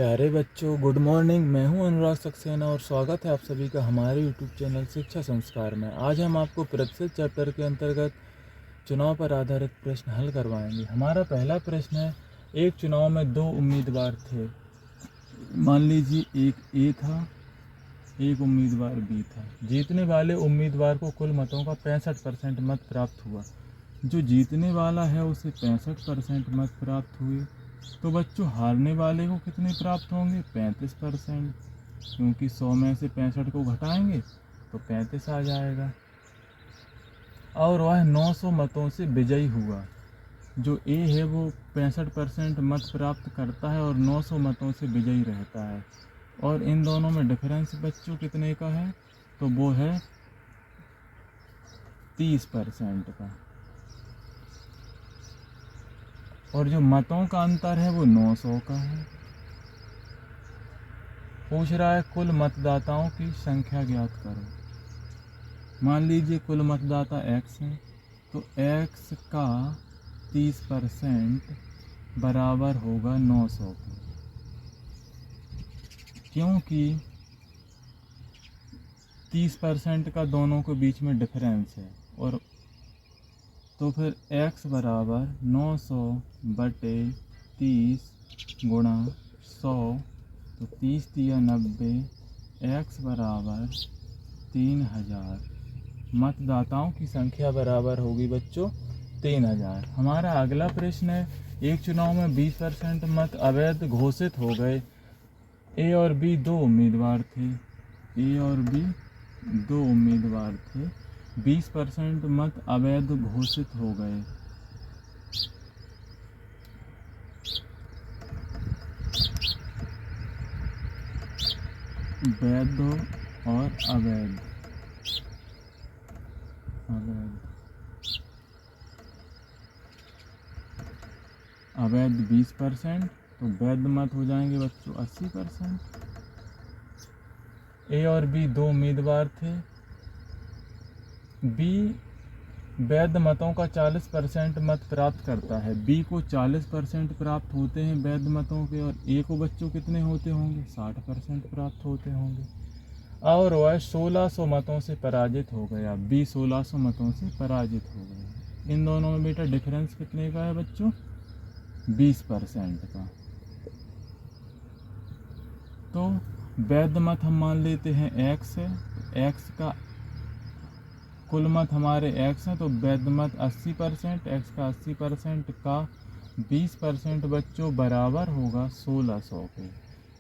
प्यारे बच्चों, good morning. मैं हूं अनुराग सक्सेना और स्वागत है आप सभी का हमारे यूट्यूब चैनल शिक्षा संस्कार में। आज हम आपको प्रतिशत चैप्टर के अंतर्गत चुनाव पर आधारित प्रश्न हल करवाएंगे। हमारा पहला प्रश्न है, एक चुनाव में दो उम्मीदवार थे। मान लीजिए एक ए था, एक उम्मीदवार बी था। जीतने वाले उम्मीदवार को कुल मतों का 65% मत प्राप्त हुआ। जो जीतने वाला है उसे 65% मत प्राप्त हुए। तो बच्चों हारने वाले को कितने प्राप्त होंगे? 35%, क्योंकि 100 में से 65 को घटाएंगे तो 35 आ जाएगा। और वह 900 मतों से विजयी हुआ। जो ए है वो 65% मत प्राप्त करता है और 900 मतों से विजयी रहता है। और इन दोनों में डिफरेंस बच्चों कितने का है? तो वो है 30% का। और जो मतों का अंतर है वो 900 का है। पूछ रहा है कुल मतदाताओं की संख्या ज्ञात करो। मान लीजिए कुल मतदाता x है, तो x का 30% बराबर होगा 900 के, क्योंकि 30% का दोनों के बीच में डिफरेंस है। और तो फिर x बराबर 900 बटे 30 गुणा 100, तो 30 दिया 90, x बराबर 3000। मतदाताओं की संख्या बराबर होगी बच्चों 3000। हमारा अगला प्रश्न है, एक चुनाव में 20% मत अवैध घोषित हो गए। ए और बी दो उम्मीदवार थे। ए और बी दो उम्मीदवार थे। 20% मत अवैध घोषित हो गए। वैध और अवैध। अवैध 20%, तो वैध मत हो जाएंगे बच्चों 80%। ए और बी दो उम्मीदवार थे। बी वैध मतों का 40% मत प्राप्त करता है। बी को 40% प्राप्त होते हैं वैध मतों के, और ए को बच्चों कितने होते होंगे? 60% प्राप्त होते होंगे। और वह 1600 मतों से पराजित हो गया। बी 1600 मतों से पराजित हो गया। इन दोनों में बेटा डिफरेंस कितने का है बच्चों? 20% का। तो वैध मत हम मान लेते हैं x है। x का कुल मत हमारे x हैं, तो वैध मत 80%, x का 80% का 20% बच्चों बराबर होगा 1600 के।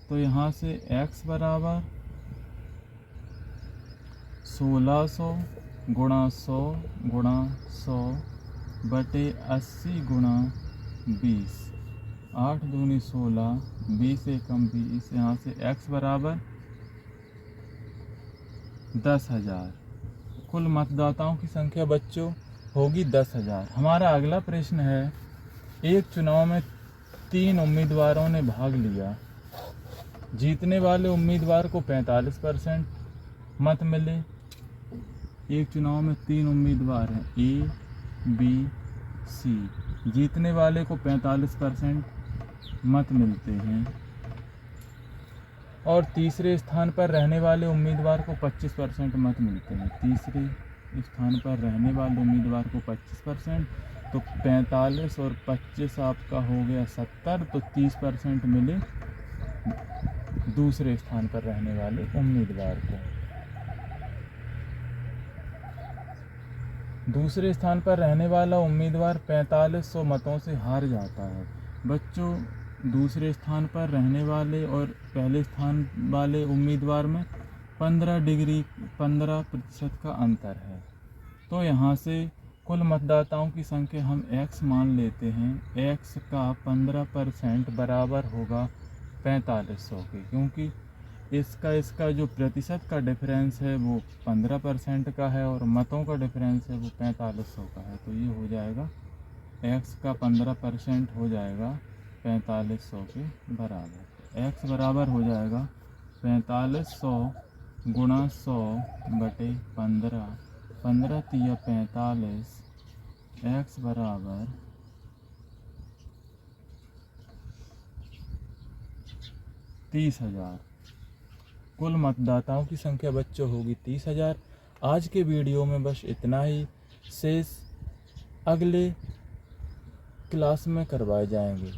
तो यहाँ से x बराबर 1600 गुणा 100 गुणा 100 बटे 80 गुणा 20। 8 दूनी 16, 20 एकम 20। यहाँ से x बराबर 10,000। कुल मतदाताओं की संख्या बच्चों होगी 10,000। हमारा अगला प्रश्न है, एक चुनाव में 3 उम्मीदवारों ने भाग लिया। जीतने वाले उम्मीदवार को 45% मत मिले। एक चुनाव में 3 उम्मीदवार हैं, ए, बी, सी। जीतने वाले को 45% मत मिलते हैं। और तीसरे स्थान पर रहने वाले उम्मीदवार को 25% मत मिलते हैं। तीसरे स्थान पर रहने वाले उम्मीदवार को 25%, तो 45 और 25 आपका हो गया 70। तो 30% मिले दूसरे स्थान पर रहने वाले उम्मीदवार को। दूसरे स्थान पर रहने वाला उम्मीदवार 4500 मतों से हार जाता है। बच्चों दूसरे स्थान पर रहने वाले और पहले स्थान वाले उम्मीदवार में 15% का अंतर है। तो यहाँ से कुल मतदाताओं की संख्या हम x मान लेते हैं। x का 15% बराबर होगा 4500 के, क्योंकि इसका जो प्रतिशत का डिफरेंस है वो 15% का है और मतों का डिफरेंस है वो 4500 का है। तो ये हो जाएगा x का 15% हो जाएगा 4500 के बराबर। x बराबर हो जाएगा 4500 गुणा 100 बटे 15। 15 तिया 45। x बराबर 30,000। कुल मतदाताओं की संख्या बच्चों होगी 30,000। आज के वीडियो में बस इतना ही, शेष अगले क्लास में करवाए जाएंगे।